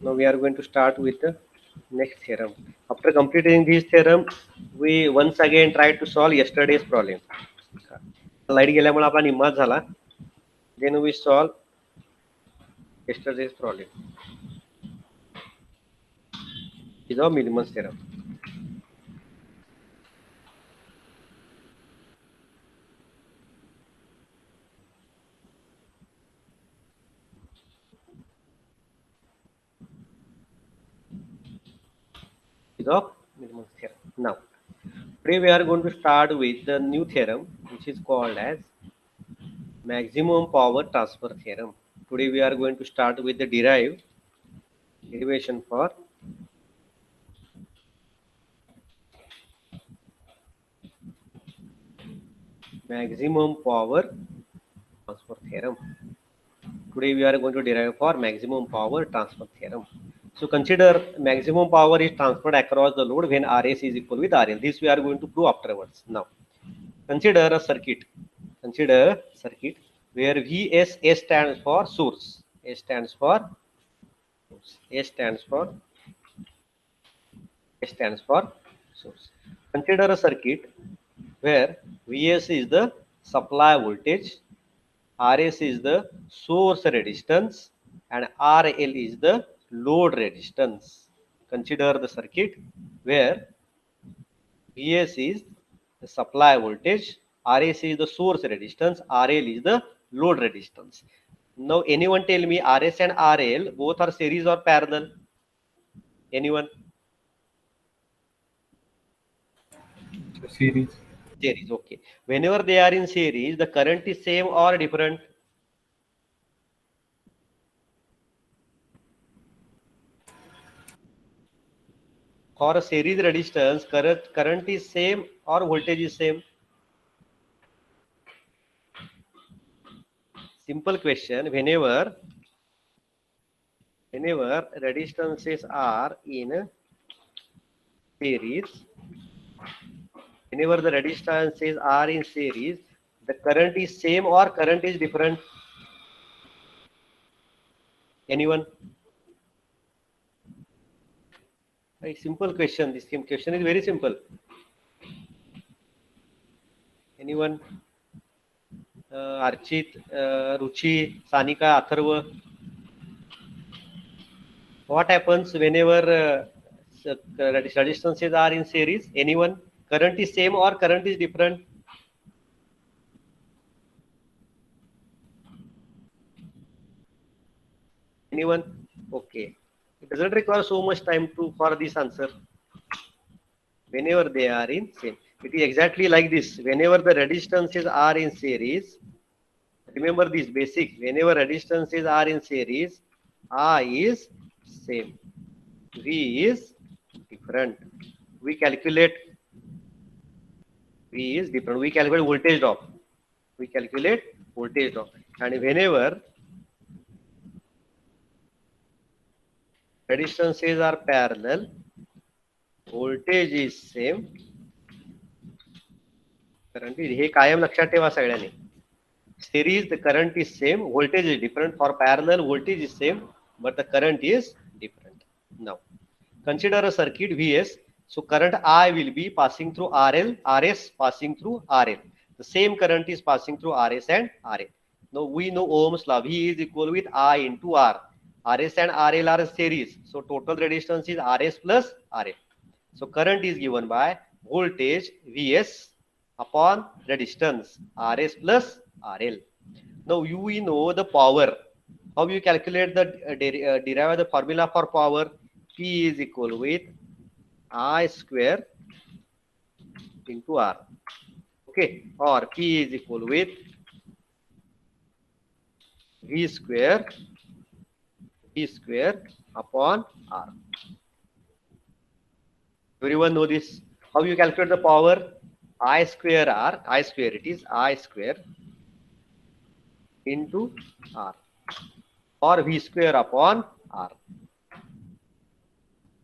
Now we are going to start with the next theorem. After completing this theorem, we once again try to solve yesterday's problem. Light गेल्यामुळे आपला निम्माच झाला. Then we solve yesterday's problem. Is our Millman's theorem. Is of Millman's theorem. Now, today we are going to start with the new theorem, which is called as maximum power transfer theorem. Today we are going to start with the derivation for maximum power transfer theorem. Today we are going to derive for maximum power transfer theorem. So consider maximum power is transferred across the load when RS is equal with RL. This we are going to prove afterwards. Now, consider a circuit. Consider a circuit where VS stands for source. S stands for source. Consider a circuit where Vs is the supply voltage, Rs is the source resistance, and RL is the load resistance. Consider the circuit where Vs is the supply voltage, Rs is the source resistance, RL is the load resistance. Now, anyone tell me Rs and RL both are series or parallel? Anyone? Series. Series, okay. Whenever they are in series, the current is same or different? For a series resistance, current is same or voltage is same? Simple question. Whenever resistances are in series, whenever the resistances are in series, the current is same or current is different? Anyone? A simple question. This question is very simple. Anyone? Archit, Ruchi, Sanika, Atharva. What happens whenever resistances are in series? Anyone? Current is same or current is different? Anyone? Okay. It doesn't require so much time for this answer. Whenever they are in same. It is exactly like this. Whenever the resistances are in series, remember this basic. Whenever resistances are in series, R is same, V is different. We calculate V is different. We calculate voltage drop. And whenever resistances are parallel, voltage is same, current is हे कायम लक्षात ठेवा सगळ्यांनी. Series, the current is same, voltage is different. For parallel, voltage is same, but the current is different. Now, consider a circuit Vs. So current I will be passing through RL, Rs passing through RL. The same current is passing through Rs and RL. Now we know Ohm's law. V is equal with I into R. Rs and RL are series. So total resistance is Rs plus RL. So current is given by voltage Vs upon resistance Rs plus RL. Now we know the power. How you calculate the derive the formula for power? P is equal with I square into R. Okay, or P is equal with V square upon R. Everyone know this. How you calculate the power? I square R, I square, it is I square into R, or V square upon R.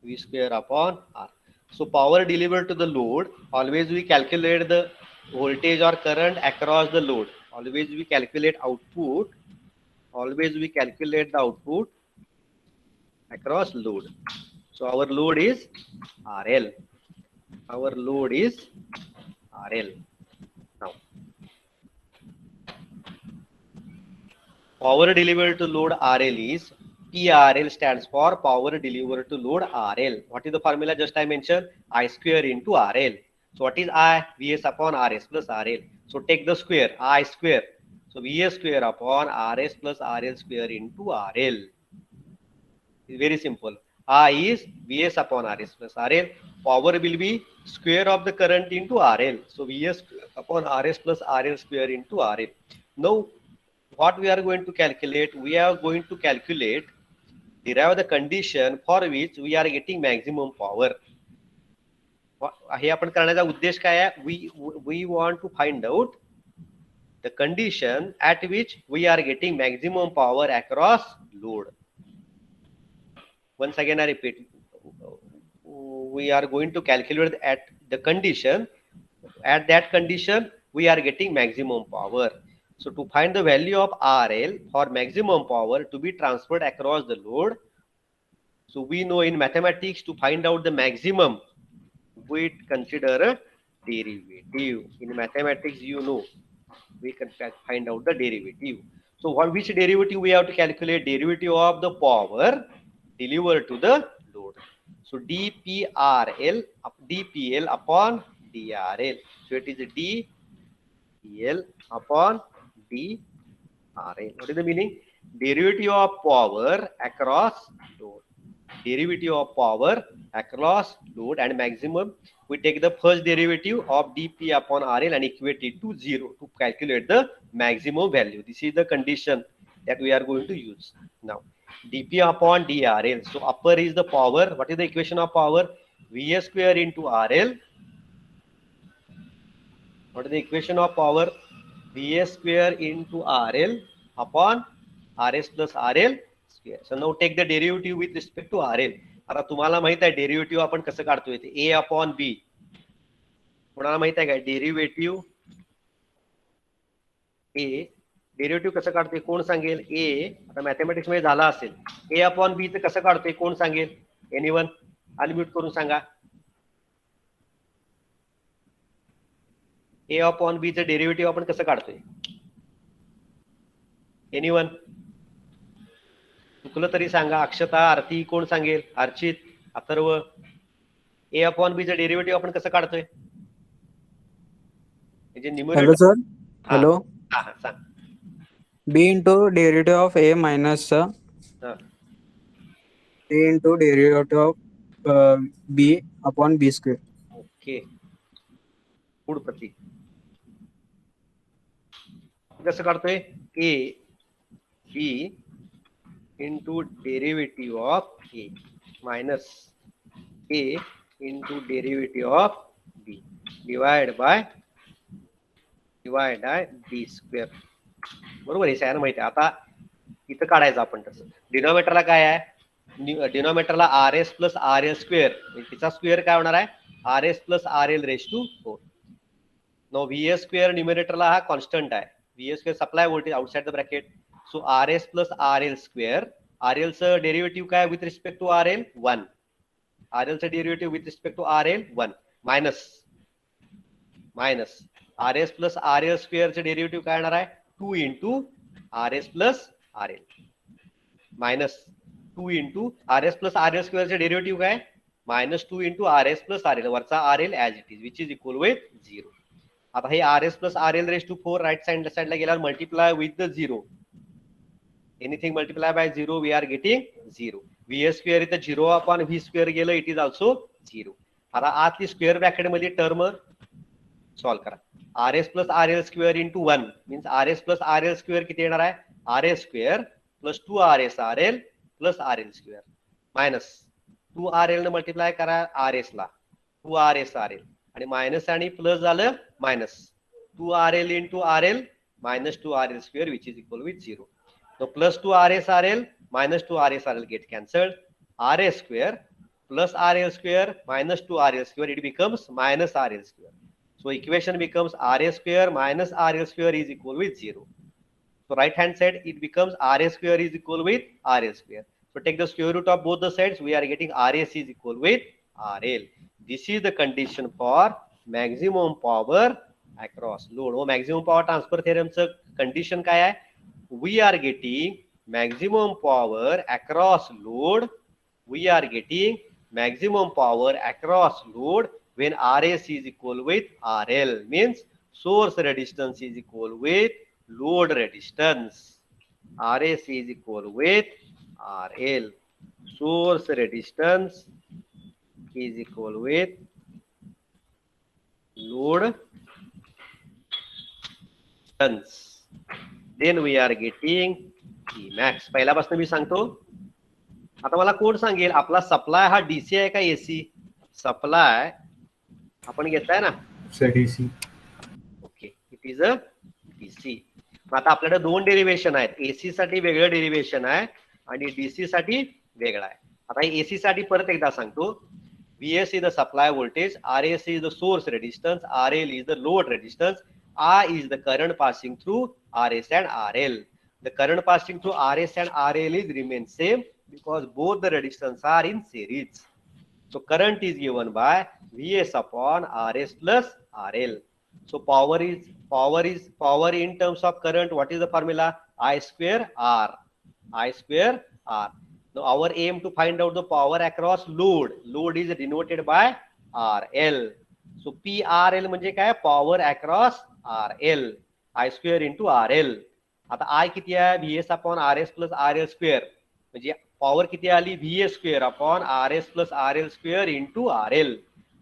V square upon R. So power delivered to the load, always we calculate the voltage or current across the load. Always we calculate output. Always we calculate the output across load. So our load is RL. Our load is RL. Now, power delivered to load RL is PRL, stands for power delivered to load RL. What is the formula just I mentioned? I square into RL. So what is I? Vs upon Rs plus RL. So take the square, I square. So Vs square upon Rs plus RL square into RL. It's very simple. I is Vs upon Rs plus RL. Power will be square of the current into RL. So Vs upon Rs plus RL square into RL. Now, what we are going to calculate? We are going to calculate, derive the condition for which we are getting maximum power. हे आपण करण्याचा उद्देश काय आहे? We want to find out the condition at which we are getting maximum power across load. Once again I repeat, we are going to calculate at the condition, at that condition we are getting maximum power. So to find the value of RL for maximum power to be transferred across the load, so we know in mathematics to find out the maximum, we consider a derivative. In mathematics, you know, we can find out the derivative. So which derivative we have to calculate? Derivative of the power delivered to the load. So dPRL upon DRL. So it is dPL upon DRL. What is the meaning? Derivative of power across load. Derivative of power across load and maximum. We take the first derivative of dP upon RL and equate it to 0 to calculate the maximum value. This is the condition that we are going to use. Now, dP upon DRL. So upper is the power. What is the equation of power? Vs square into RL. What is the equation of power? Vs square into RL upon Rs plus RL square. So now take the derivative with respect to RL. आता तुम्हाला माहित आहे derivative आपण कसं काढतोय ते A upon B. कोणाला माहित आहे का डेरिव्हेटिव्ह A? डेरिव्हेटिव्ह कसं काढतोय कोण सांगेल? A आता मॅथमॅटिक्स मध्ये झाला असेल. A अपॉन B चं कसं काढतोय कोण सांगेल? एनीवन अनम्यूट करून सांगा. A अपॉन B चं डेरिव्हेटिव्ह आपण कसं काढतोय? एनीवन चुकलं तरी सांगा. अक्षता, आरती, कोण सांगेल? Archit, Atharva. A upon B चं डेरिव्हेटिव्ह आपण कसं काढतोय? म्हणजे न्यूमरेटर. Hello sir. हेलो. हां सांग. B into derivative of A minus A into derivative of B upon B square. Okay. पुढ प्रती कसं काढतोय? A B into derivative of A minus A into derivative of B divided by B square. बरोबर आहे, सगळ्यांना माहिती आहे. आता इथं काढायचं आपण तसं. डिनॉमिनेटरला काय आहे? डिनॉमिनेटरला RS प्लस RL स्क्वेअर, तिचा स्क्वेअर काय होणार आहे? RS plus RL race to 4. No VS square न्यूमरेटरला हा कॉन्स्टंट आहे. VS square supply voltage outside the bracket. So RS plus RL square. RL चं डेरिव्हेटिव्ह काय with respect to RL? 1. RL चं derivative with respect to RL 1 minus RS plus RL square चं derivative काय येणार आहे? 2 into RS plus RL minus 2 into RS plus RL square चं derivative काय? Minus 2 into RS plus RL वरचा RL as it is which is equal with 0. आता हे RS plus RL race to 4 right साइडला गेल्यावर multiply with the 0. Anything multiply by 0 we are getting 0. VS square इथं 0 upon V square गेलं, it is also 0. आता आतली square bracket मध्ये term solve करा. RS plus RL square into 1 means RS plus RL square किती येणार आहे? RS square plus 2RS RL plus RL square minus 2RL न मल्टिप्लाय करा RS ला 2RS RL आणि मायनस आणि प्लस झालं minus 2RL into RL minus 2RL square which is equal with 0. So plus 2RS RL minus 2RS RL get cancelled. RS square plus RL square minus 2RL square, it becomes minus RL square. So equation becomes RS square minus RL square is equal with 0. So right hand side it becomes RS square is equal with RL square. So take the square root of both the sides. We are getting RAC is equal with RL. This is the condition for maximum power across load. वो maximum power transfer theorem चं condition काय आहे? We are getting maximum power across load. We are getting maximum power across load when RAC is equal with RL. Means source resistance is equal with load resistance. RAC is equal with RL. Source resistance is equal with load resistance. Then we are getting Emax. पहिल्यापासून मी सांगतो. आता मला कोण सांगेल आपला supply हा DC आहे का एसी? सप्लाय आपण घेतलाय ना DC. Okay, it is a DC. आता आपल्याकडे दोन डेरिव्हेशन आहेत. एसी साठी वेगळं डेरिव्हेशन आहे आणि डीसी साठी वेगळं आहे. आता एसी साठी परत एकदा सांगतो. VS is the supply voltage, RAC is the source resistance, RL is the load resistance, I is the current passing through RS and RL. The current passing through RS and RL is remain same because both the resistance are in series. So current is given by VS upon RS plus RL. So power in terms of current. What is the formula? I square R. I square R. Now our aim to find out the power across load. Load is denoted by RL. So PRL म्हणजे काय? Power across RL. I square into RL. आता I किती आहे? VS upon RS plus RL square. म्हणजे power किती आली? VS square upon RS plus RL square into RL.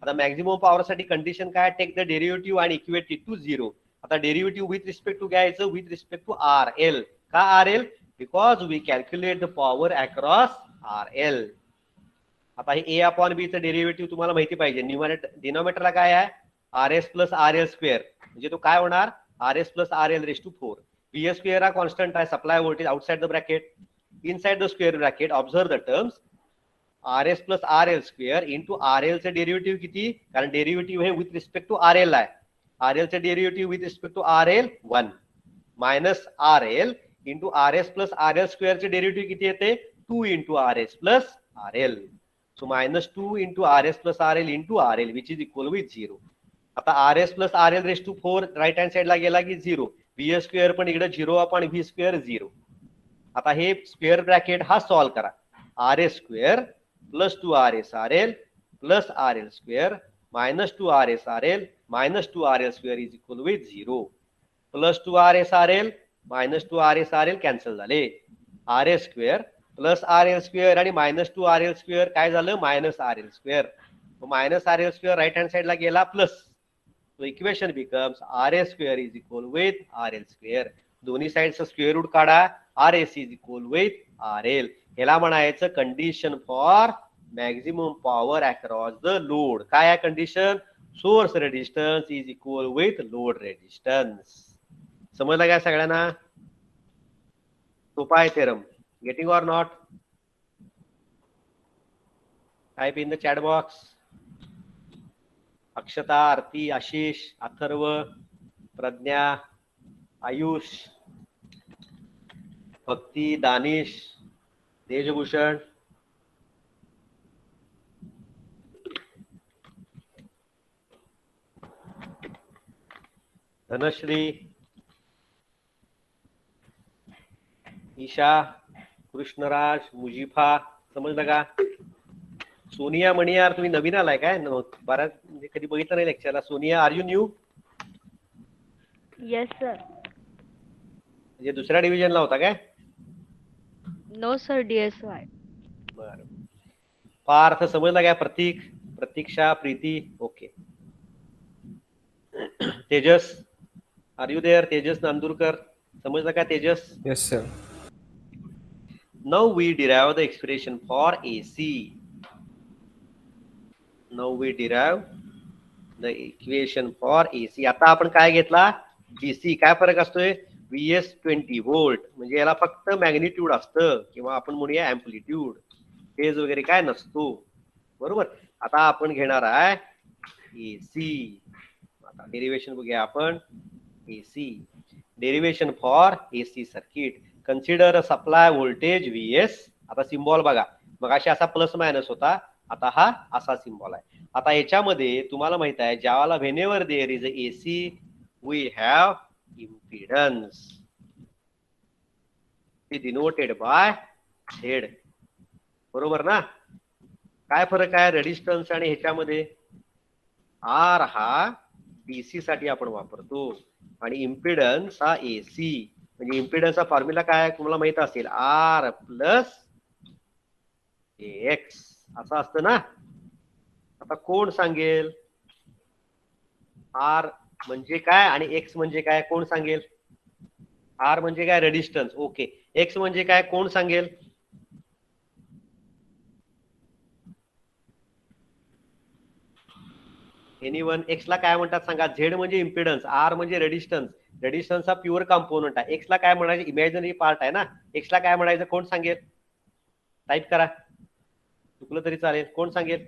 आता maximum power साठी कंडिशन काय? टेक द डेरिव्हेटिव्ह आणि इक्वेट इट टू 0. आता डेरिव्हेटिव्ह विथ रिस्पेक्ट टू घ्यायचं विथ रिस्पेक्ट टू RL. का RL? Because we calculate the power across RL. आता हे A upon B चं डेरिव्हेटिव्ह तुम्हाला माहिती पाहिजे. डिनॉमिनेटरला काय आहे? RS plus RL square. म्हणजे तो काय होणार? RS plus RL raised to 4. VS square हा कॉन्स्टंट आहे. Supply voltage outside the bracket. Inside the square bracket, observe the terms. RS plus RL square into RL चे डेरिव्हेटिव्ह किती? कारण derivative हे विथ रिस्पेक्ट टू RL आहे. RL चे derivative with respect to RL 1 minus RL into RS plus RL square चे derivative किती येते? 2 into RS plus RL. So minus 2 into RS plus RL into RL which is equal with 0. आता RS plus RL raised to 4 right hand साइडला गेला की 0. VS square पण इकडे 0 आपण V स्क्वेअर 0. आता हे स्क्वेअर ब्रॅकेट हा सॉल्व करा. RS square plus 2RS RL plus RL square minus 2RS RL minus 2RL square is equal with 0. Plus 2RS RL minus 2RS RL cancel झाले. RS square plus RL square आणि minus 2RL square काय झालं? Minus RL square. Minus RL square right hand साइडला गेला plus. So equation becomes RS square is equal with RL square. दोन्ही साइडचं square root काढा. RS is equal with RL. ह्याला म्हणायचं condition for maximum power across the load. काय आहे condition? Source resistance is equal with load resistance. समजलं काय सगळ्यांना? सोपा आहे theorem. Getting or not? Type in the chat box. Akshata, Aarti, Ashish, Atharva, Pragya, Ayush, Bhakti, Danish, Tejbhushan, Dhanashree, Isha, Krishnaraj, Mujifa. समजलं का? सोनिया मणियार तुम्ही नवीन आलाय काय? बऱ्याच कधी बघितलं नाही लेक्चरला. Sonia are you new? Yes sir. म्हणजे दुसऱ्या डिव्हिजनला होता काय? No sir, DSY. बरं. पार्थ समजला काय? Pratik, Pratiksha, Preeti. Okay. Tejas are you there? Tejas Nandurkar समजलं का? Tejas. Yes, sir. Now we derive the expression for AC. Now we derive the equation for AC. आता आपण काय घेतला? DC. काय फरक असतोय? VS 20 व्होल्ट म्हणजे याला फक्त मॅग्निट्यूड असतं किंवा आपण म्हणूया अँप्लिट्यूड. फेज वगैरे काय नसतो. बरोबर. आता आपण घेणार आहे AC. आता डेरिव्हेशन बघूया आपण. AC derivation for AC circuit. Consider a supply voltage VS आता सिम्बॉल बघा, मग अशी असा प्लस मायनस होता, आता हा असा सिम्बॉल आहे. आता याच्यामध्ये तुम्हाला माहित आहे ज्याला whenever there is AC we have impedance denoted by Z. बरोबर ना? काय फरक आहे रेडिस्टन्स आणि ह्याच्यामध्ये? आर हा डीसी साठी आपण वापरतो आणि इम्पिडन्स हा एसी. म्हणजे इम्पिडन्सचा फॉर्म्युला काय आहे तुम्हाला माहित असेल, आर प्लस एक्स असं असतं ना. आता कोण सांगेल आर म्हणजे काय आणि एक्स म्हणजे काय? कोण सांगेल? आर म्हणजे काय? रेडिस्टन्स. ओके. एक्स म्हणजे काय? कोण सांगेल? एनीवन? एक्स ला काय म्हणतात सांगा? झेड म्हणजे इम्पिडन्स, आर म्हणजे रेडिस्टन्स. रेडिस्टन्स हा प्युअर कॉम्पोनंट आहे. एक्स ला काय म्हणायचं? इमॅजिनरी पार्ट आहे ना. एक्स ला काय म्हणायचं? कोण सांगेल? टाईप करा, चुकलं तरी चालेल. कोण सांगेल?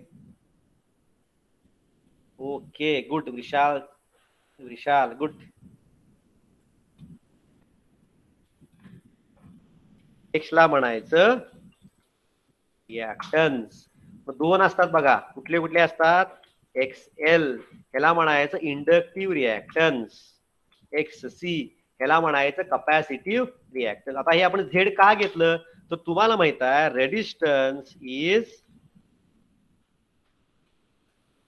ओके गुड विशाल, विशाल गुड. एक्स ला म्हणायचं रिएक्टन्स. दोन असतात बघा, कुठले कुठले असतात? एक्सएल ह्याला म्हणायचं इंडक्टिव्ह रिएक्टन्स, एक्ससी ह्याला म्हणायचं कपॅसिटिव्ह रिएक्टन्स. आता हे आपण झेड का घेतलं तर तुम्हाला माहित आहे resistance is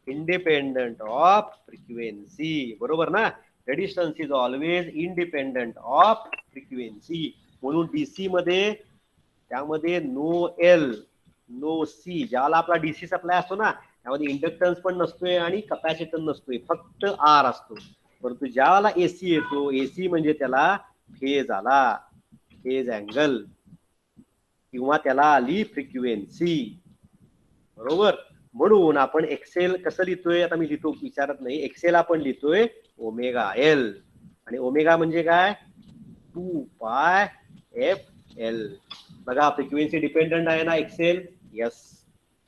independent of frequency. बरोबर ना? Resistance is always independent of frequency. म्हणून डीसी मध्ये त्यामध्ये नो एल नो सी, ज्याला आपला डीसी सप्लाय असतो ना त्यामध्ये इंडक्टन्स पण नसतोय आणि कपॅसिटन्स नसतोय, फक्त आर असतो. परंतु ज्याला एसी येतो, एसी म्हणजे त्याला फेज आला, फेज अँगल, किंवा त्याला आली फ्रिक्वेन्सी. बरोबर? म्हणून आपण एक्सेल कसं लिहितोय? आता मी लिहितो, विचारत नाही. एक्सेल आपण लिहितोय ओमेगा एल, आणि ओमेगा म्हणजे काय? 2 पाय एफ एल. बघा फ्रिक्वेन्सी डिपेंडंट आहे ना एक्सेल. यस.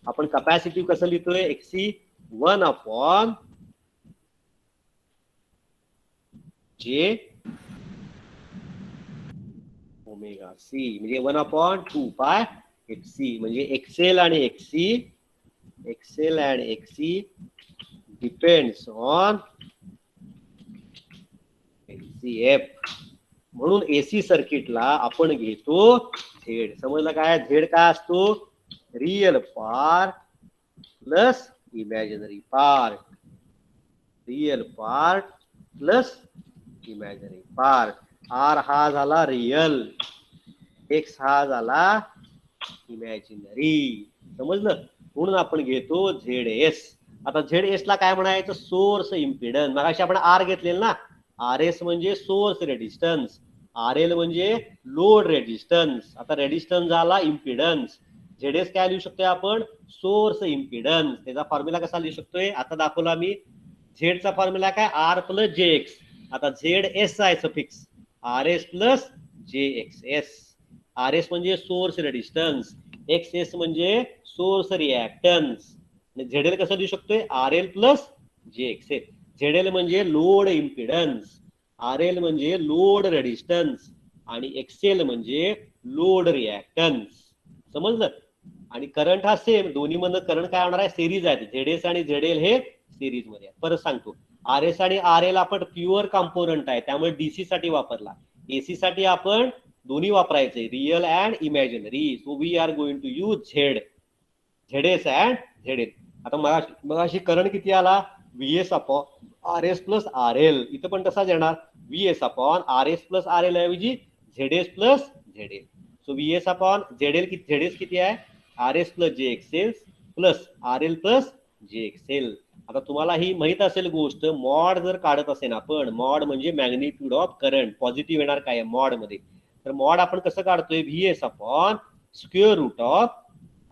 आपण कपॅसिटिव्ह कसं लिहितोय? एक्सी 1 अपॉन जे ओमेगा सी, म्हणजे 1 अपॉन 2 पाय एक्सी. म्हणजे एक्सेल आणि XC, XL and XC depends on F. म्हणून एसी सर्किटला आपण घेतो झेड. समजलं काय? झेड काय असतो? Real part plus imaginary part, real part plus imaginary part. R हा झाला रियल, एक्स हा झाला इमॅजिनरी. समजलं? म्हणून आपण घेतो झेड एस. आता झेड एस ला काय म्हणायचं? Source impedance. मगाशी आपण आर घेतलेलं ना. आर एस म्हणजे सोर्स रेडिस्टन्स, आर एल म्हणजे लोड रेडिस्टन्स. आता रेडिस्टन्स झाला इम्पिडन्स. झेड एस काय लिहू शकतोय आपण? Source impedance. त्याचा फॉर्म्युला कसा लिहू शकतोय? आता दाखवला मी. झेडचा फॉर्म्युला काय? R plus J x. आता झेड एस आहे suffix, R S plus J X S. R S म्हणजे सोर्स रेडिस्टन्स, एक्स एस म्हणजे सोर्स रिएक्टन्स. झेड एल कसं लिहू शकतोय? R L plus J X S. Z L म्हणजे load impedance, R L म्हणजे load रेडिस्टन्स, आणि XL म्हणजे लोड रिएक्टन्स. समजलं? आणि करंट हा सेम, दोन्ही मधनं करंट काय होणार आहे? सिरीज आहे. झेड एस आणि झेड एल हे सिरीज मध्ये. परत सांगतो, आर एस आणि आर एल आपण प्युअर कॉम्पोनंट आहे, त्यामुळे डीसी साठी वापरला. एसी साठी आपण दोन्ही वापरायचे, real and imaginary. So we are going to use Z, Z S and Z L. आता मगाशी करंट किती आला? VS upon R S plus R L. इथं पण तसाच येणार, VS upon R S plus R L ऐवजी Z S plus Z L. So VS upon Z L, Z S किती आहे? R S plus J X L plus R L plus J X L. आता तुम्हाला ही माहित असेल गोष्ट, mod जर काढत असेल आपण, मॉड म्हणजे मॅग्निट्यूड ऑफ करंट, पॉझिटिव्ह येणार काय मॉड मध्ये. तर मॉड आपण कसं काढतोय? VS upon square root of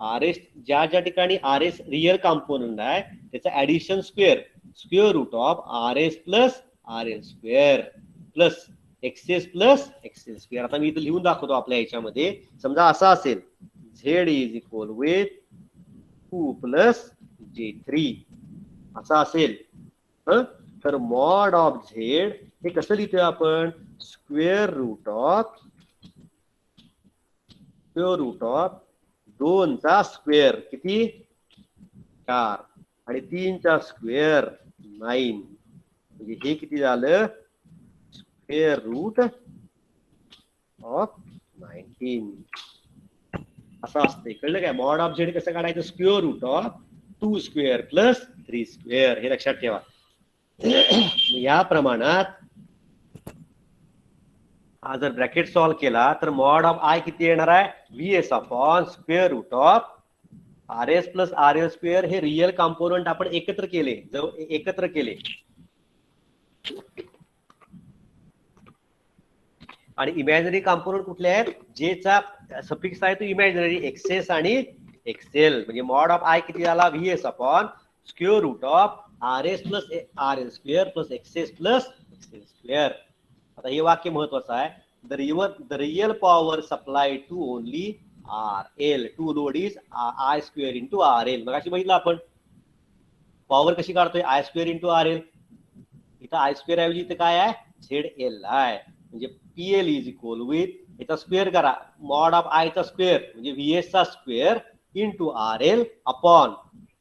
R S, ज्या ज्या ठिकाणी आर एस रियल कॉम्पोनंट आहे त्याचा addition square, square root of R S plus R L square plus XS plus XL square. आता मी इथं लिहून दाखवतो आपल्या ह्याच्यामध्ये. समजा असं असेल, Z is equal with 2 plus J3 असं असेल, तर मॉड ऑफ झेड हे कसं लिहितोय आपण? स्क्वेअर रूट ऑफ 2चा स्क्वेअर किती 4 आणि 3चा स्क्वेअर 9 म्हणजे हे किती झालं स्क्वेअर रूट ऑफ 19 असं असते. कळलं काय? मॉड ऑफ झेड कसं काढायचं square root of 2 square plus 3 square हे लक्षात ठेवा. या प्रमाणात हा जर ब्रॅकेट सॉल्व्ह केला तर मॉड ऑफ आय किती येणार आहे VS upon square root of R S plus R L square. हे रिअल कॉम्पोनंट आपण एकत्र केले आणि इमॅजिनरी कॉम्पोनंट कुठले आहेत जेचा सफिक्स आहे तो इमॅजिनरी एक्सेस आणि एक्सेल. म्हणजे मॉड ऑफ आय किती झाला VS upon square root of R S plus R L square plus XS plus XL square. आता हे वाक्य महत्वाचं आहे. The real power supply to only R L to load is I square into R L. मग अशी बघितलं आपण power कशी काढतोय I square into R L. इथं आय स्क्वेअर ऐवजी इथं काय आहे झेड एल आहे. म्हणजे पीएल इज इक्वल विथ याचा स्क्वेअर करा मॉड ऑफ आय चा स्क्वेअर म्हणजे व्हीएस चा square into R L upon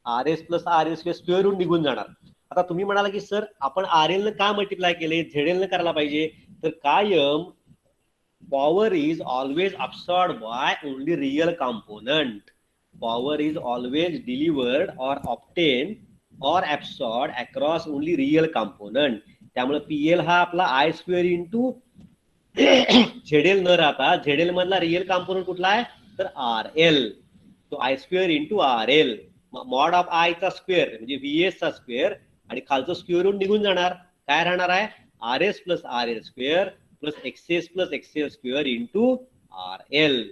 R S plus R L square square root निघून जाणार. आता तुम्ही म्हणाला की सर आपण आर एल न का मल्टिप्लाय केले झेड न करायला पाहिजे. तर कायम power is always absorb by only real component. Power is always delivered or obtain or absorb across only real component. त्यामुळे पीएल हा आपला आय स्क्वेअर इंटू झेडेल न राहता झेडेल मधला रिअल कॉम्पोनंट कुठला आहे तर आर एल. तो I square into R L mod of I चा स्क्वेअर म्हणजे व्हीएस चा स्क्वेअर आणि खालचं स्क्वेअर रूट निघून जाणार. काय राहणार आहे R S plus R L square plus XS plus XL square into R L.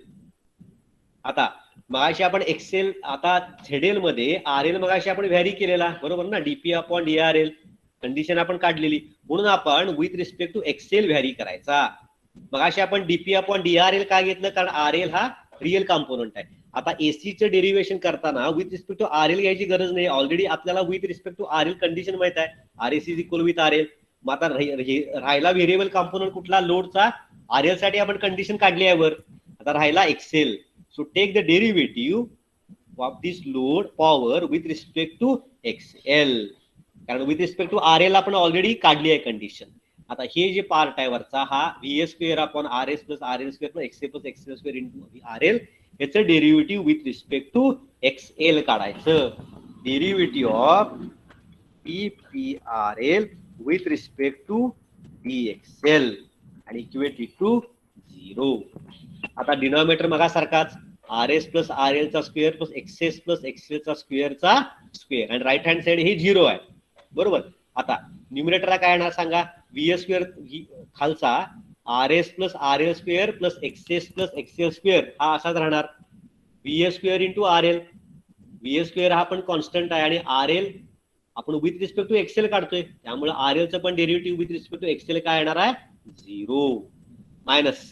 आता मगाशी आपण एक्सेल आता झेडेल मध्ये आर एल मगाशी आपण व्हॅरी केलेला बरोबर ना डीपी अपॉन डीआरएल कंडिशन आपण काढलेली म्हणून आपण with respect to XL vary करायचा. मगाशी आपण डीपी अपॉन डीआरएल काय घेतलं कारण आर एल हा रिअल कॉम्पोनंट आहे. आता एसीचं डेरिव्हेशन करताना with respect to R L घ्यायची गरज नाही. ऑलरेडी आपल्याला with respect to R L condition माहित आहे R S is equal with R L. मग आता राहिला व्हेरिएबल कॉम्पोनंट कुठला लोडचा आर एल साठी आपण कंडिशन काढली आहे वर. आता राहिला XL. So take the derivative of this load power with respect to XL कारण with respect to R L आपण ऑलरेडी काढली आहे कंडिशन. आता हे जे पार्ट आहे वरचा हा VS square upon R S plus R L square plus XL plus XL square into R L याचं derivative with respect to XL काढायचं. Derivative of P P R L with respect to D XL आणि equated to 0. आता denominator मगासारखाच R S plus R L चा square plus XS plus XL चा स्क्वेअरचा square आणि right hand side हे 0 आहे बरोबर. आता न्यूमिनेटरला काय येणार सांगा व्हीएस स्क्वेअर खालचा R S plus R L square plus XS plus XL square हा असाच राहणार VS square into R L. VS square हा पण कॉन्स्टंट आहे आणि आर एल आपण विथ रिस्पेक्ट टू एक्सेल काढतोय त्यामुळे आर एलचं पण derivative with respect to XL काय येणार आहे 0 minus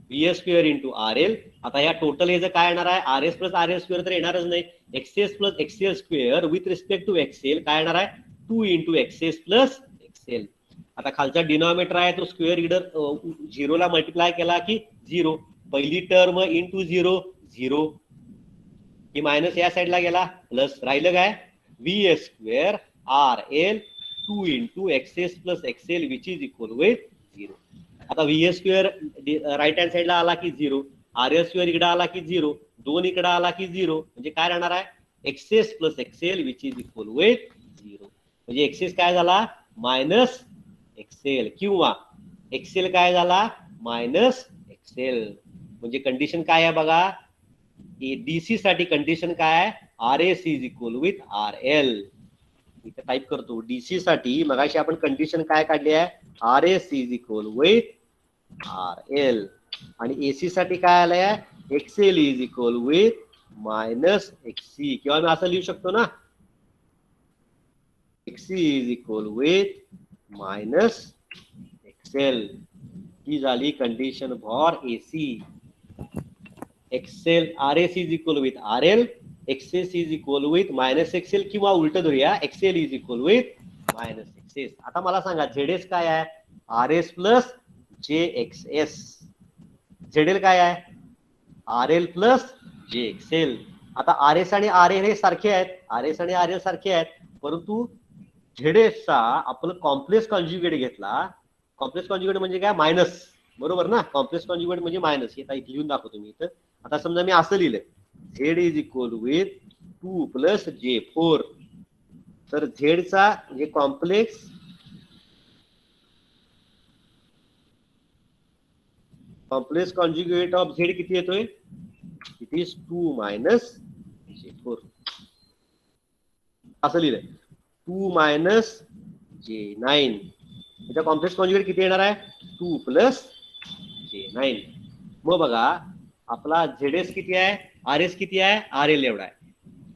VS square into R L. आता या टोटल हे काय येणार आहे R S plus R L square तर येणारच नाही. XS plus XL square with respect to XL काय येणार आहे 2 इंटू एक्सेस प्लस एक्सेल. आता खालचा डिनॉमिनेटर आहे तो स्क्वेअर इडर 0 ला मल्टिप्लाय केला की 0 पहिली टर्म इंटू 0 0 ही मायनस या साईडला गेला प्लस राहिलं काय VS square R L 2 into XS plus XL which is equal with 0. आता व्हीएस स्क्वेअर राईट हँड साईडला आला की 0 आर एल स्क्वेअर इकडे आला की 0 2 इकडे आला की 0 म्हणजे काय राहणार आहे XS plus XL which is equal with 0. म्हणजे एक्सेस काय झाला मायनस एक्सेल किंवा एक्सेल काय झाला मायनस एक्सेल. म्हणजे कंडिशन काय आहे बघा डीसी साठी कंडिशन काय आहे R S is equal with R L. इथे टाईप करतो डीसी साठी मगाशी आपण कंडिशन काय काढली आहे R S is equal with R L आणि एसी साठी काय आलंय XL is equal with minus XS किंवा मी असं लिहू शकतो ना XS is equal with minus XL. ही झाली condition for AC. XL R S is equal with R L XS is equal with minus XL किंवा उलट धरूया XL is equal with minus XS. आता मला सांगा झेडएस काय आहे R S plus J X S. ZL काय आहे R L plus J XL. आता आर एस आणि आर एल हे सारखे आहेत, आर एस आणि आर एल सारखे आहेत, परंतु झेडएस चा आपण कॉम्प्लेक्स कॉन्ज्युगेट घेतला. कॉम्प्लेक्स कॉन्ज्युगेट म्हणजे काय? मायनस, बरोबर ना? कॉम्प्लेक्स कॉन्ज्युगेट म्हणजे मायनस. हे काही लिहून दाखवतो मी इथं. आता समजा मी असं लिहिलंय, Z is equal with 2 plus J4. तर झेडचा म्हणजे कॉम्प्लेक्स कॉन्ज्युगेट ऑफ झेड किती येतोय? It is 2 minus J4. असं लिहिलंय 2 मायनस J9. त्याचा कॉम्प्लेक्स कॉन्ज्युगेट किती येणार आहे? 2 प्लस J9. मग बघा आपला झेडएस किती आहे, आर एस किती आहे, आर एल एवढा आहे.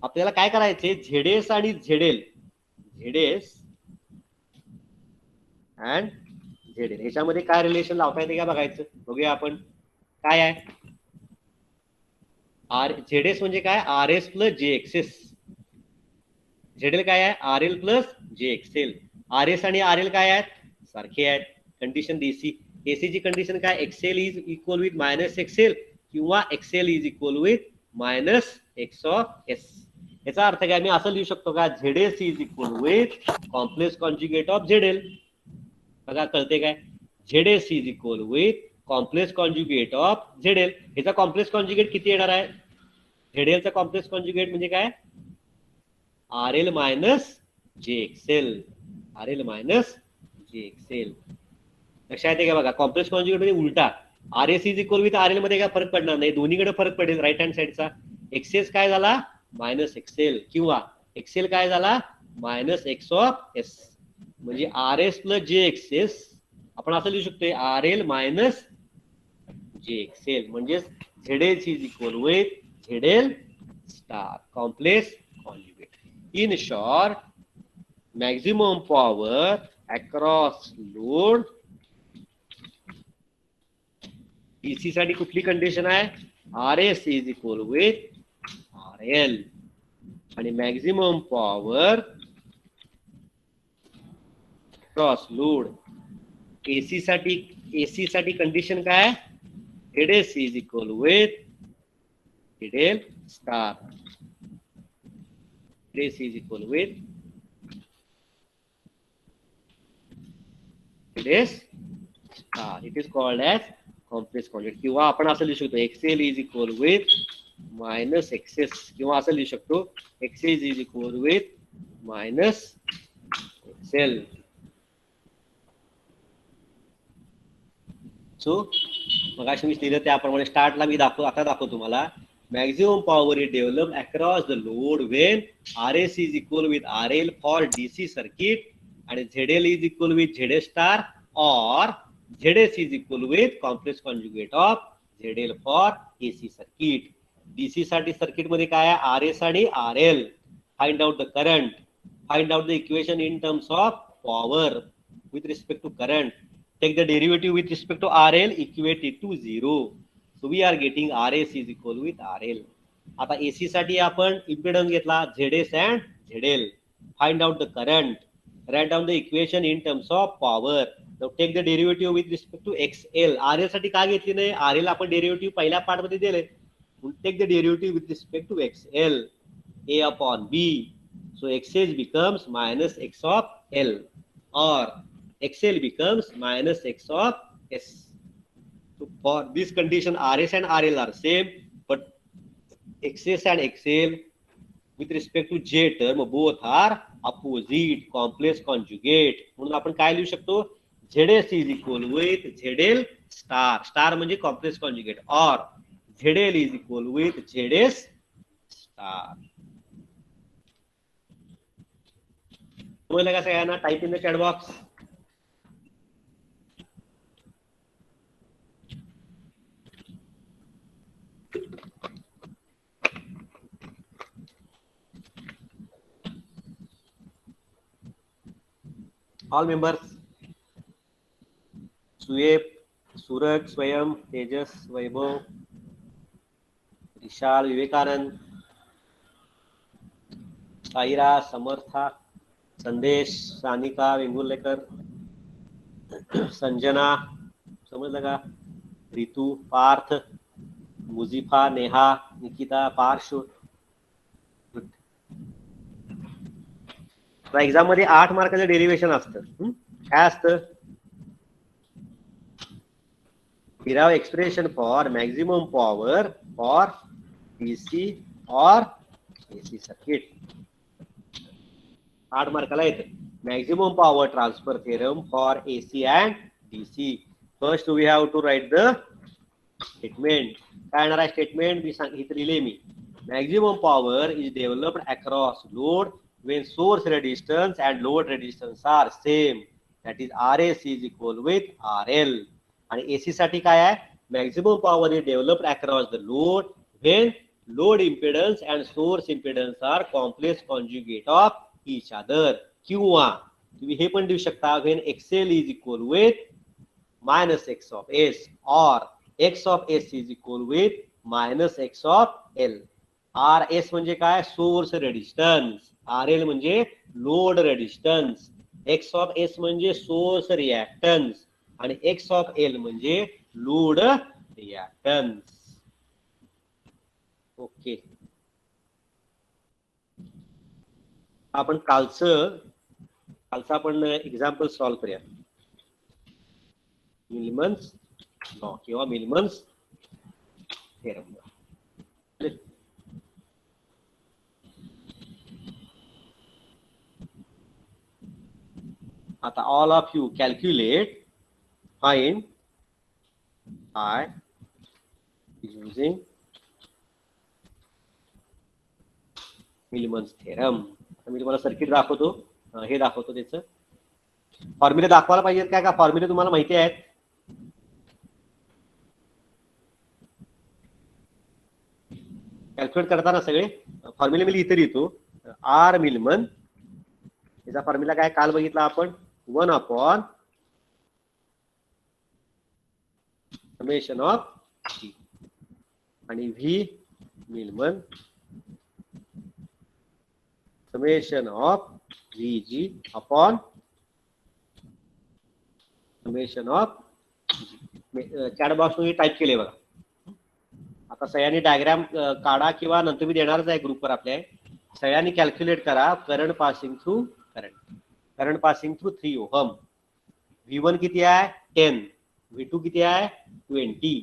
आपल्याला काय करायचे? झेडएस आणि झेडएल, झेडएस अँड झेडएल ह्याच्यामध्ये काय रिलेशन लावता येते का बघायचं. बघूया आपण काय आहे. झेडएस म्हणजे काय? R S plus J XS. ZL काय आहे? R L plus J XL. R S आणि आर एल काय आहेत? सारखे आहेत. Condition DC. एसीची कंडिशन काय? XL is equal with minus XL किंवा XL is equal with minus X of S. याचा अर्थ काय? मी असं लिहू शकतो का? ZS is equal with complex conjugate of ZL. बघा कळते काय? ZS is equal with complex conjugate of ZL. ह्याचा कॉम्प्लेक्स कॉन्ज्युगेट किती येणार आहे? झेडएलचा कॉम्प्लेक्स कॉन्ज्युगेट म्हणजे काय? R L minus J XL. R L minus J XL. लक्षात येते का? बघा कॉम्प्लेक्स कॉन्ज्युगेट म्हणजे उलटा. R S is equal with R L मध्ये काय फरक पडणार नाही, दोन्हीकडे फरक पडेल. राईट हँड साईडचा एक्सेस काय झाला? मायनस एक्सेल किंवा एक्सेल काय झाला? Minus X of S. म्हणजे R S plus J XS आपण असं लिहू शकतो R L minus J XL. म्हणजे ZL is equal with ZL star complex conjugate. In short, maximum power across load. DC साठी कुठली कंडिशन आहे? R S is equal with R L. आणि maximum power cross load AC साठी condition काय? ZS is equal with ZL star. ZS is equal with ZS star. It is called as complex conjugate. किंवा आपण असं लिहू शकतो XL is equal with minus XS. किंवा असं लिहू शकतो XL is equal with minus XL. So मगाशी मी लिहिलं त्याप्रमाणे स्टार्टला मी आता दाखवतो तुम्हाला. Maximum power is develop across the load when R S is equal with R L for DC circuit आणि ZL is equal with Z star और ZS is equal with complex conjugate of ZL for AC circuit. DC साठी circuit मध्ये काय आहे? R S आणि R L. Find out the current. Find out the equation in terms of power with respect to current. Take the derivative with respect to RL, equate it to 0. So we are getting RS is equal with RL. आता AC साठी आपण impedance घेतला ZS and ZL. Find out the current. Write down the equation in terms of power. Now take the derivative with respect to XL. RL साठी का घेतली नाही? RL आपण derivative पहिल्या पार्ट मध्ये दिले. Take the derivative with respect to XL. A upon B. So XS becomes minus X of L or XL becomes minus X of S. So for this condition, RS and RL are same, but XS and XL with respect to J term both are opposite, complex conjugate. म्हणून आपण काय लिहू शकतो? ZS is equal with ZL star. Star म्हणजे complex conjugate or ZL is equal with ZS star. समजलं का सगळ्यांना? Type in the chat box. All members. Suaib, Suraj, Swayam, Tejas, वैभव, विशाल, विवेकानंद, साईरा, समर्था, संदेश, सानिका वेंगुर्लेकर, संजना, समजलं का? रितू, पार्थ, मुझिफा, नेहा, निकिता, पार्श. एक्झाम मध्ये 8 मार्काचं डेरिव्हेशन असतं. काय असतं? derive expression for maximum power for DC or AC circuit. 8 मार्काला येते. Maximum power transfer theorem for AC and DC. First we have to write the statement. काय येणार आहे स्टेटमेंट? मी सांगितलं लिहिले मी. Maximum power is developed across load when source resistance and load resistance are same. That is RS is equal with RL. आणि AC साठी काय आहे? Maximum power is developed across the load when load impedance and source impedance are complex conjugate of each other. किंवा तुम्ही हे पण देऊ शकता when XL is equal with minus X of S or X of S is equal with minus X of L. RS म्हणजे काय? Source resistance. RL म्हणजे load resistance. X of S म्हणजे सोर्स रिॲक्टन्स आणि X of L म्हणजे load reactance. Okay, आपण कालचं आपण example solve करूया. मिल्मन्स लॉ किंवा मिल्मन्स थेरम. आता all of you calculate find I using Millman's theorem. मी तुम्हाला सर्किट दाखवतो, हे दाखवतो. त्याचं फॉर्म्युले दाखवायला पाहिजेत काय? का फॉर्म्युले तुम्हाला माहिती आहेत? कॅल्क्युलेट करताना सगळे फॉर्म्युले मी इथे लिहितो. आर मिल्मन, याचा फॉर्म्युला काय काल बघितला आपण? 1 समेशन ऑफ G. आणि V Millman summation of VG upon summation of chat box मध्ये टाईप केले बघा. आता सगळ्यांनी डायग्राम काढा किंवा नंतर मी देणारच आहे ग्रुपवर आपल्या. सगळ्यांनी कॅल्क्युलेट करा current passing through current passing through 3 ohm. V1 किती आहे? 10. V2 किती आहे? 20.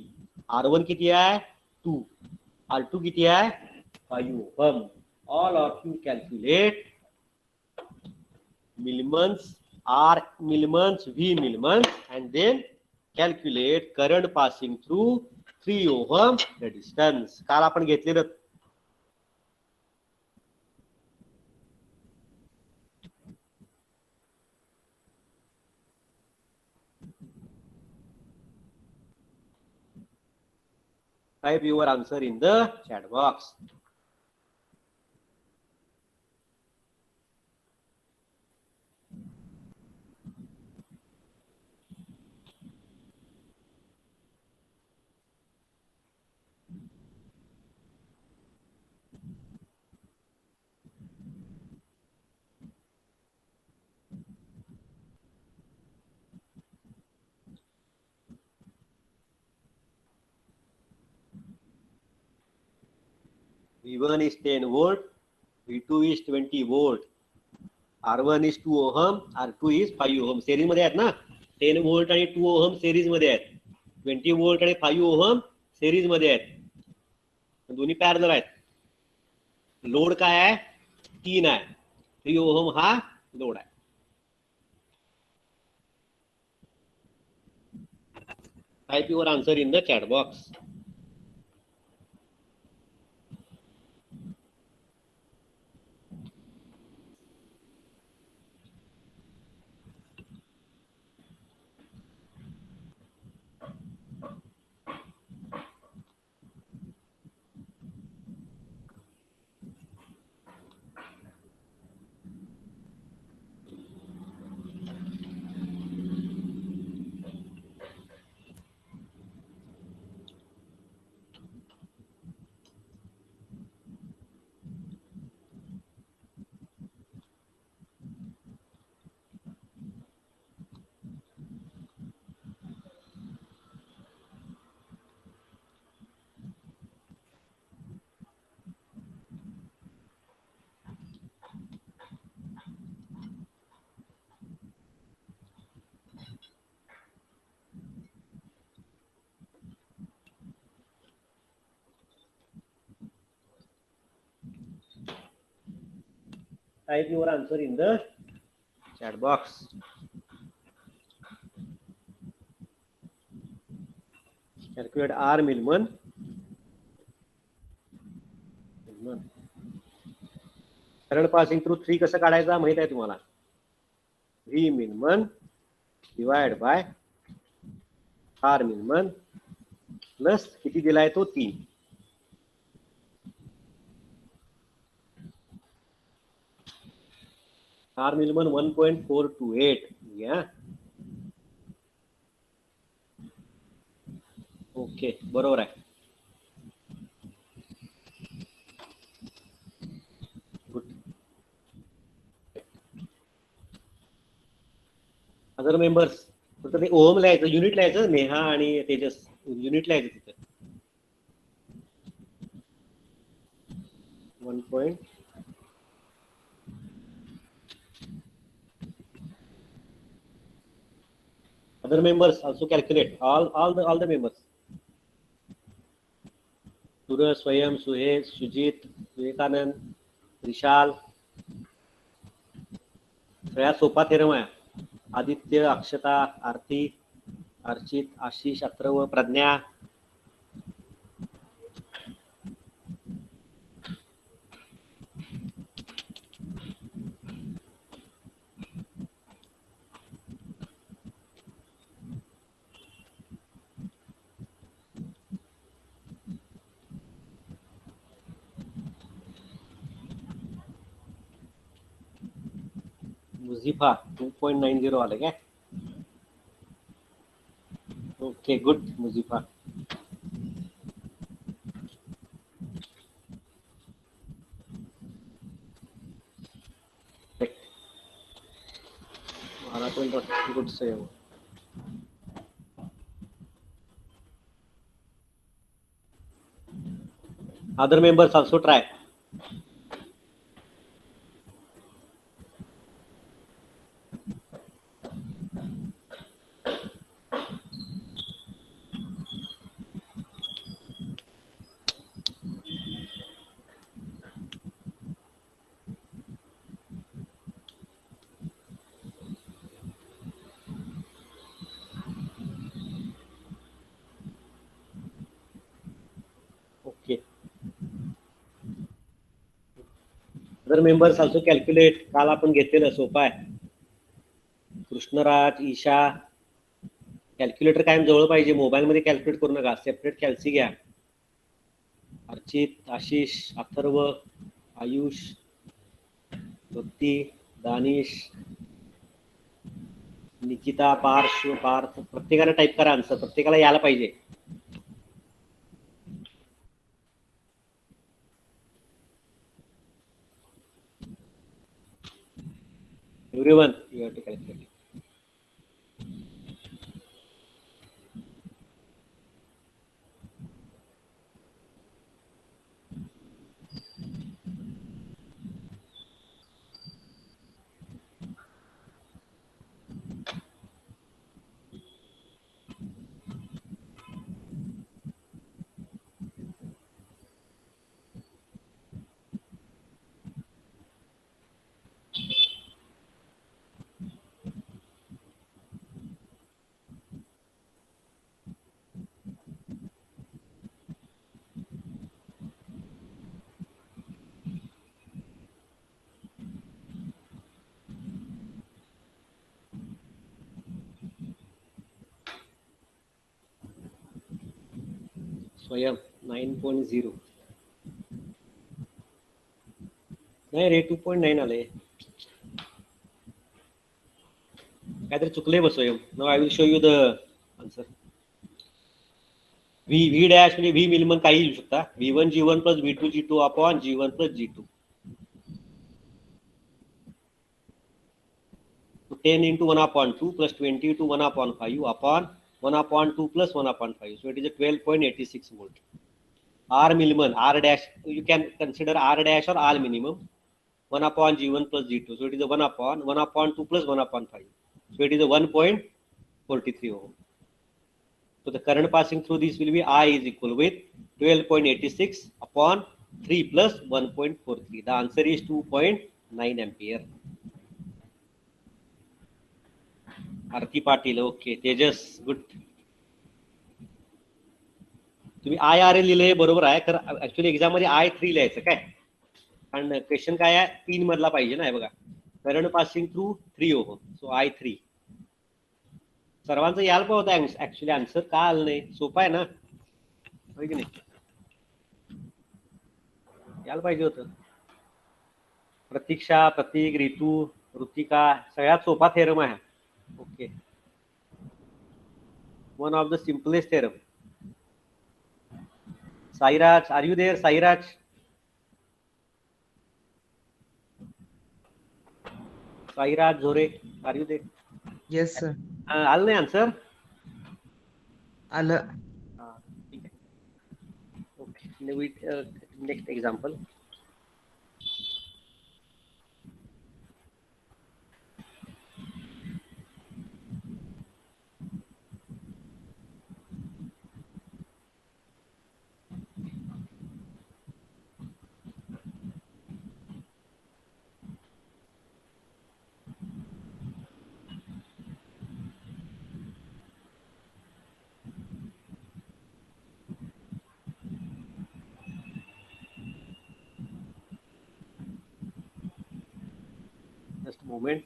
R1 किती आहे? 2. R2 किती आहे? 5 ohm. All of you calculate Millman's R Millman's V Millman's and then calculate current passing through 3 ohm resistance. काल आपण घेतलेलं. Type your answer in the chat box. V1 is 10 volt, V2 is 20 volt, R1 is 2 ohm, R2 is 5 ohm. Series मध्ये आहेत ना? 10 volt आणि 2 ohm series मध्ये आहेत. 20 volt आणि 5 ohm सेरीज मध्ये आहेत. दोन्ही पॅरलल आहेत. लोड काय आहे? 3 आहे. 3 ohm हा लोड आहे. Type your answer in the chat box. type your answer in the chat box. Calculate R Millman. Current passing through 3 कसं काढायचा माहित आहे तुम्हाला? V Millman divided by R Millman plus किती दिलाय तो 3. R Millman 1.428 घ्या. ओके बरोबर आहे. गुड. अदर मेंबर्स फक्त ते ओम लिहायचं, युनिट लिहायचं. नेहा आणि तेजस युनिट लिहायचं तिथं. 1. Other members also calculate all the members. Suraj, Swayam, Suhesh, Sujit, Vivekanand, Vishal. सगळ्यात सोपा थेरम आहे. आदित्य, अक्षता, आरती, अर्चित, आशिष, अथर्व, प्रज्ञा. मुझीफा 2.90 आलं काय? Okay good Mujifa. Good save. Other members also try. Okay. Other members also calculate. काल आपण घेतलेलं सोपं आहे. कृष्णराज, ईशा. कॅल्क्युलेटर कायम जवळ पाहिजे. मोबाईल मध्ये कॅल्क्युलेट करू नका. सेपरेट कॅल्सी घ्या. अर्चित, आशिष, अथर्व, आयुष, भक्ती, दानिश, निकिता, पार्थ. प्रत्येकाला टाईप करा आन्सर. प्रत्येकाला यायला पाहिजे. Everyone, you have to calculate. स्वयं 9.0 नाही रे 2.9 आले. काहीतरी चुकले बस स्वयं. Now I will show you the answer. V dash म्हणजे व्ही मिनिमम काही येऊ शकता. V1 G1 plus V2 G2 upon G1 plus G2. 10 into 1/2 plus 20 to 1/5 upon 1/2 plus 1/5. So it is a 12.86 volt. R minimum, R dash, you can consider R dash or R minimum 1/G1 plus G2. So it is a 1/2 plus 1/5. So it is a 1.43 ohm. So the current passing through this will be I is equal with 12.86 upon 3 plus 1.43. The answer is 2.43 9 ampere. Aarti Patil, okay. Tejas, good. तुम्ही IRL लिहिले बरोबर आहे. तर actually exam मध्ये I3 लिहायचं काय, कारण question काय आहे 3 मधला पाहिजे ना. हे बघा, current passing through 3 ohm, so I3. सर्वांचं यायला पाहिजे होतं ऍक्च्युली, आन्सर का आलं नाही? सोपा आहे ना, होय की नाही? यायला पाहिजे होतं. प्रतीक्षा, प्रतीक, रितू, ऋतिका, सगळ्यात सोपा थेरम आहे. Okay, one of the simplest theorem. Sairaj, are you there? Sairaj, Sairaj Zore, are you there? Yes sir. आलं नाही आन्सर? आलं. ठीक आहे. Okay, next example. Just a moment.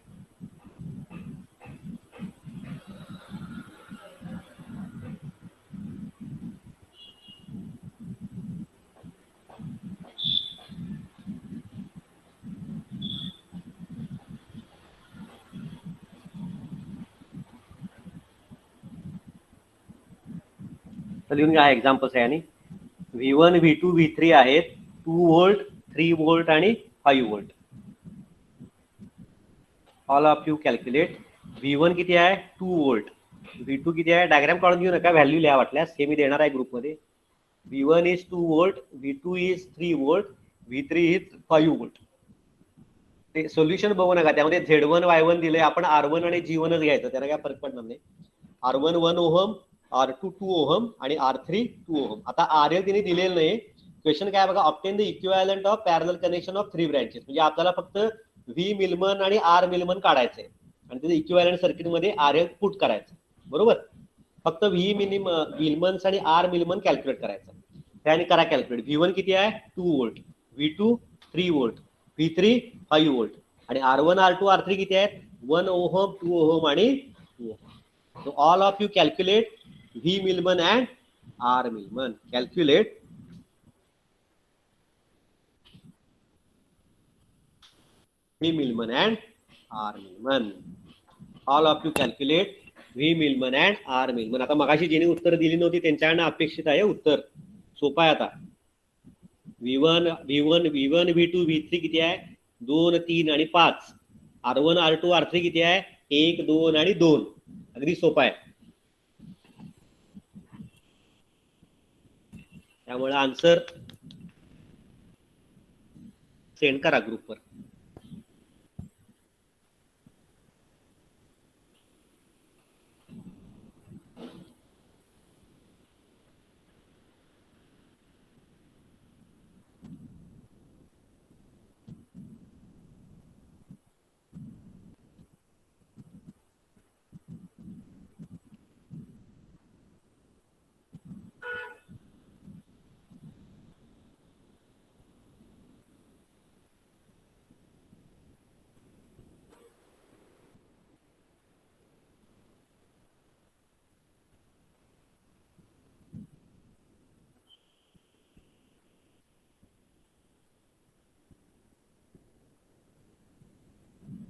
तर लिहून घ्या एक्झाम्पल्स आहे. आणि V1, V2, V3 आहेत 2 व्होल्ट, 3 व्होल्ट आणि 5 volt. All of you calculate. V1 किती आहे? 2 व्होल्ट. V2 किती आहे? डायग्राम काढून घेऊ नका, व्हॅल्यू लिहा वाटल्यास, हे मी देणार आहे ग्रुपमध्ये. V1 is 2 volt, V2 is 3 volt, V3 is 5 volt. ते सोल्युशन बघू नका, त्यामध्ये Z1 Y1 दिले. आपण R1 आणि G1च घ्यायचं, त्याला काय फरक पडणार नाही. R1 1 ओहम, R2 2 ओहम आणि R3 2 ओहम. आता RL तिने दिलेलं नाही. क्वेश्चन काय बघा, obtain the equivalent of parallel connection of 3 branches. म्हणजे आपल्याला फक्त V मिलमन आणि R मिलमन काढायचंय आणि त्याचं इक्विव्हॅलंट सर्किट मध्ये RL पुट करायचं. बरोबर, फक्त V मिलमन्स आणि R मिलमन कॅल्क्युलेट करायचं. त्याने करा कॅल्क्युलेट. V1 किती आहे? 2 volt, V2 3 volt, V3 5 volt आणि R1 R2 R3 किती आहेत? 1 ओहम, 2 ओहम आणि 2 ohm. So all of you calculate V Millman and R Millman. Calculate V Millman and R Millman. All of you calculate V Millman and R Millman. आता मगाशी जिने उत्तर दिली नव्हती त्यांच्याकडनं अपेक्षित आहे उत्तर. सोपा आहे आता. V1, V2, V3 किती आहे? 2, 3 आणि 5. R1, R2, R3 किती आहे? 1, 2 आणि 2. अगदी सोपा आहे. त्यामुळे आन्सर सेंड करा ग्रुपवर.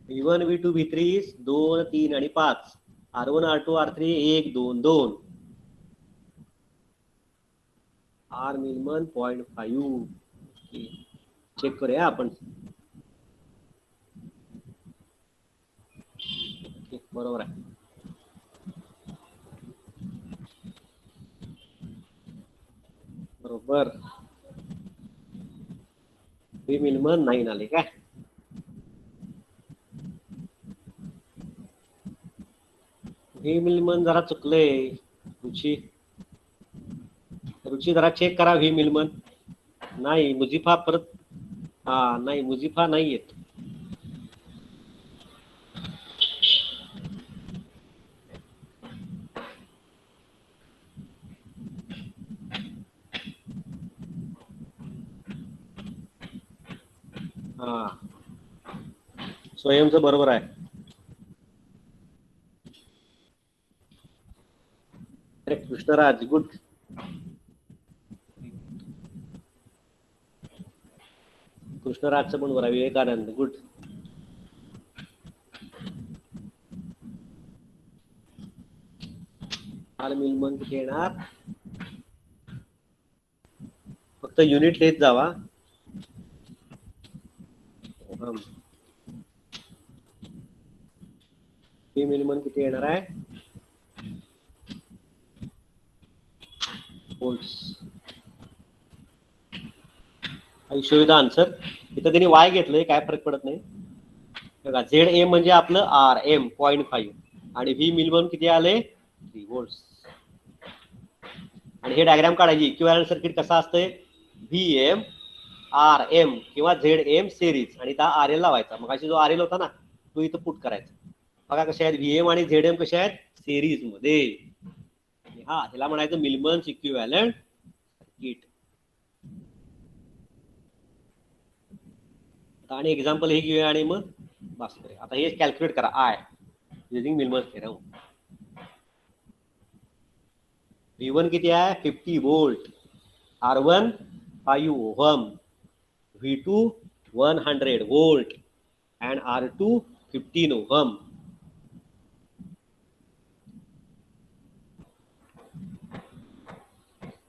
V1, V2, V3 is 2, 3 आणि 5. R1, R2, R3 1, 2, 2. R Millman 0.5. Check करूया आपण. बरोबर आहे. बरोबर. V Millman 9 आले काय? V Millman जरा चुकले. रुची जरा चेक करा. V Millman नाही. मुजिफा परत, हा नाही, मुजिफा नाही येत. हा, स्वयंचं बरोबर आहे. अरे कृष्णराज, गुड. कृष्णराजचं पण बरं आहे. विवेकानंद, गुड. मिलमन किती येणार? फक्त युनिट लिहित जावा. मिलमन किती येणार आहे? शोधा आन्सर. इथं त्यांनी वाय घेतलंय, काय फरक पडत नाही बघा. झेड एम म्हणजे आपलं आर एम 0.5 आणि व्ही मिलमन किती आले? 3 व्होल्ट्स. आणि हे डायग्राम काढायची. इक्विव्हॅलेंट सर्किट कसा असतंय? व्ही एम आर एम किंवा झेड एम सिरीज आणि त्या आर एल लावायचा. मग अशी जो आर एल होता ना, तो इथं पुट करायचा. बघा कशा आहेत व्ही एम आणि झेड एम, कशा आहेत? सिरीज मध्ये. हा, ह्याला म्हणायचं मिलमन्स इक्विव्हॅलेंट सर्किट. आता आणि एक्झाम्पल हे घेऊया आणि मग बस करूया. आता हे कॅल्क्युलेट करा आय युजिंग मिलमन्स थेरम. V1 किती आहे? 50 volt. R1 5 ohm. V2 100 volt and R2 15 ohm.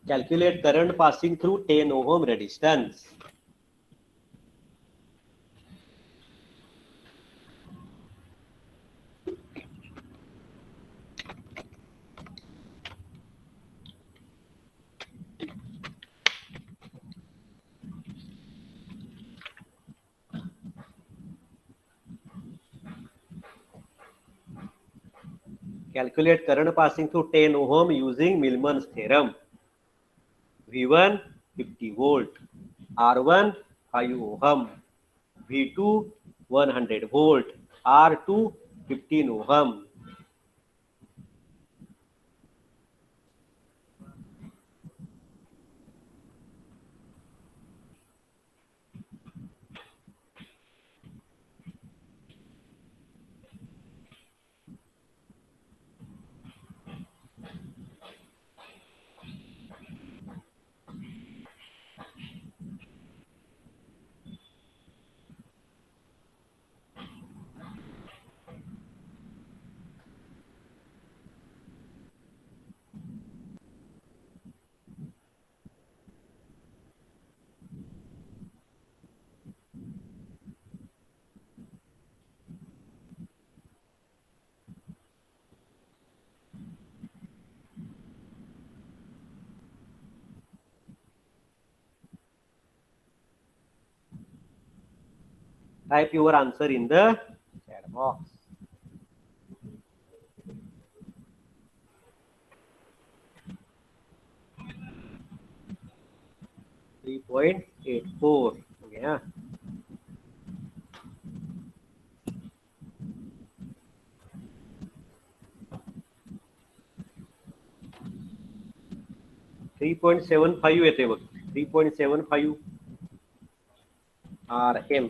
Calculate current passing through 10 ohm resistance. Calculate current passing through 10 ohm using Millman's theorem. V1 50 volt, R1 5 ohm, V2 100 volt, R2 15 ohm. Type your answer in the chat box. .84 हो गया. .75 येते बघ. 3.75 RM.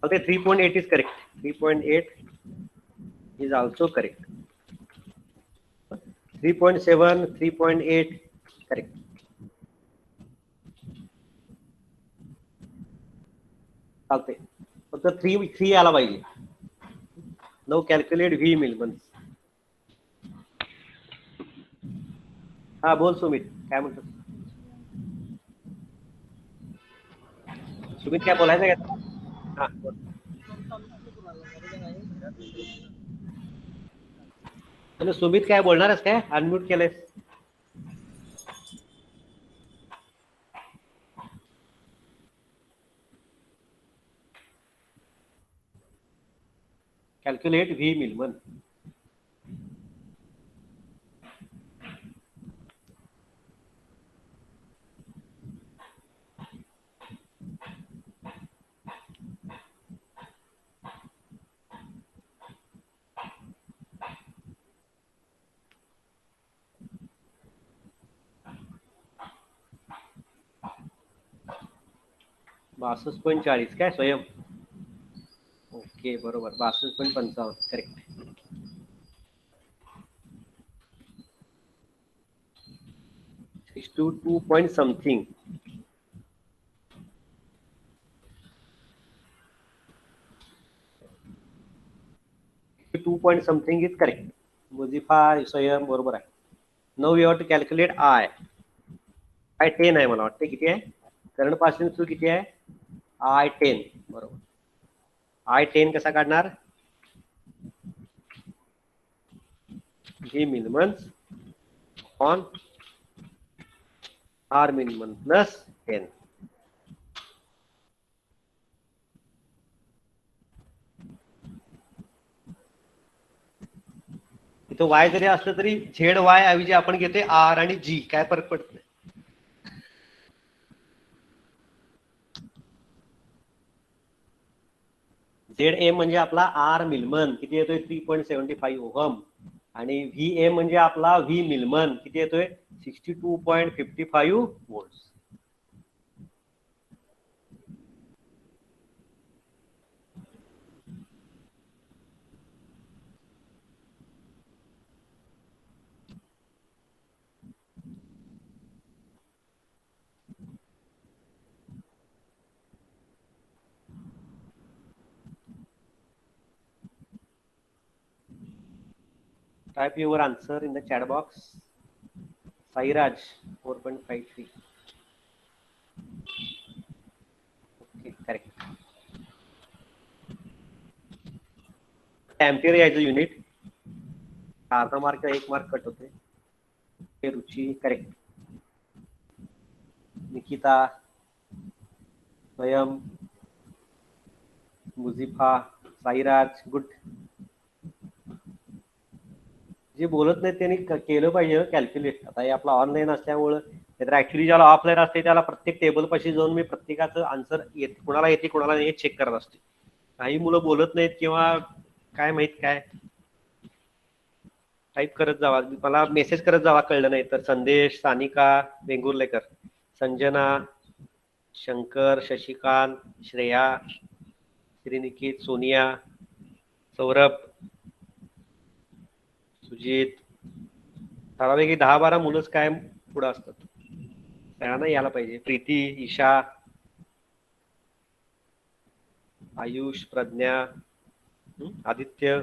Okay, 3.8 is correct. 3.8 is also correct. 3.7, 3.8 correct. चालते. फक्त 3 आला पाहिजे. Now calculate V Millman's. हा बोल सुमित, काय म्हणतो? सुमित काय बोलायचं का? हा बोल. सुमित काय बोलणारच काय? अनम्यूट केलंय. Calculate V Millman. 62.40 काय स्वयं. ओके बरोबर 62.55 correct. 62 point something. Two point something is correct. Mujifa Swayam बरोबर आहे. Now we have to calculate I. I 10 आहे मला वाटते. किती आहे करंट पासिंग थ्रू किती आहे आय 10 बरोबर. आय 10 कसा काढणार V minimum on R minimum plus 10. इथं वाय जरी असलं तरी झेड वाय ऐवजी आपण घेते आर आणि जी. काय फरक पडत नाही. झेड ए म्हणजे आपला आर मिल्मन किती येतोय 3.75 ओहम आणि व्ही ए म्हणजे आपला व्ही मिल्मन किती येतोय 62.55 volt. Type your answer in the chat box. Sairaj 4.53. Okay, correct. Ampere यायचं युनिट. अर्धा मार्क 1 मार्क कट होते. हे रुची करेक्ट. निकिता स्वयं मुझिफा साईराज गुड. जे बोलत नाही त्यांनी केलं पाहिजे कॅल्क्युलेट. आता हे आपला ऑनलाईन असल्यामुळं तर ऍक्च्युली ज्याला ऑफलाईन असते त्याला प्रत्येक टेबल पाशी जाऊन मी प्रत्येकाचं आन्सर कुणाला येते कुणाला नाही चेक करत असते. काही मुलं बोलत नाहीत किंवा काय माहित काय टाईप करत जावा. मला मेसेज करत जावा कळलं नाही तर. संदेश सानिका वेंगुर्लेकर संजना शंकर शशिकांत श्रेया श्रीनिकित सोनिया सौरभ सुजित ठरापैकी 10-12 मुलंच काय पुढे असतात. त्यांना यायला पाहिजे. प्रीती ईशा आयुष प्रज्ञा आदित्य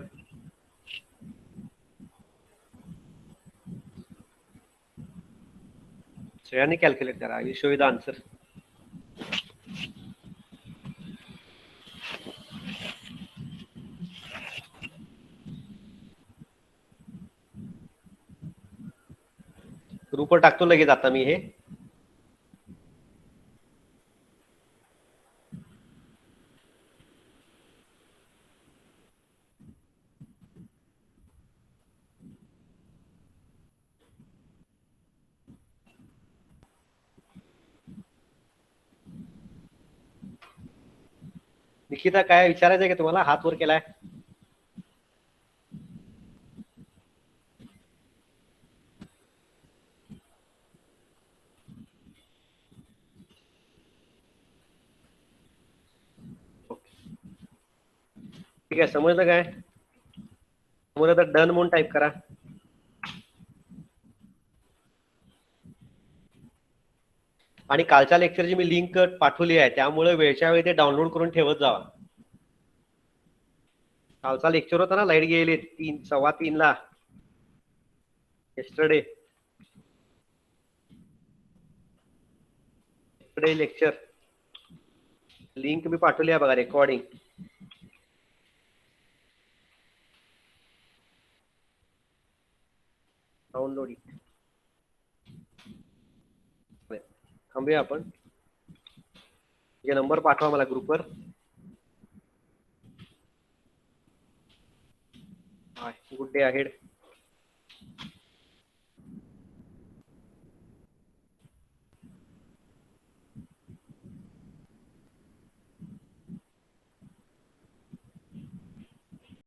सगळ्यांनी कॅल्क्युलेट करा. I show you the answer. ग्रुपवर टाकतो लगेच आता मी हे. निकिता काय विचारायचंय का तुम्हाला. हात वर केलाय. ठीक आहे समजलं काय. समजलं तर डन म्हणून टाईप करा. आणि कालच्या लेक्चरची मी लिंक पाठवली आहे त्यामुळे वेळच्या वेळी ते डाउनलोड करून ठेवत जावा. कालचा लेक्चर होता ना लाईट गेले 3:15 ला येस्टरडे लेक्चर लिंक मी पाठवली आहे बघा रेकॉर्डिंग. डाउनलोड थांबूया आपण. नंबर पाठवा मला ग्रुपवर. Good day ahead.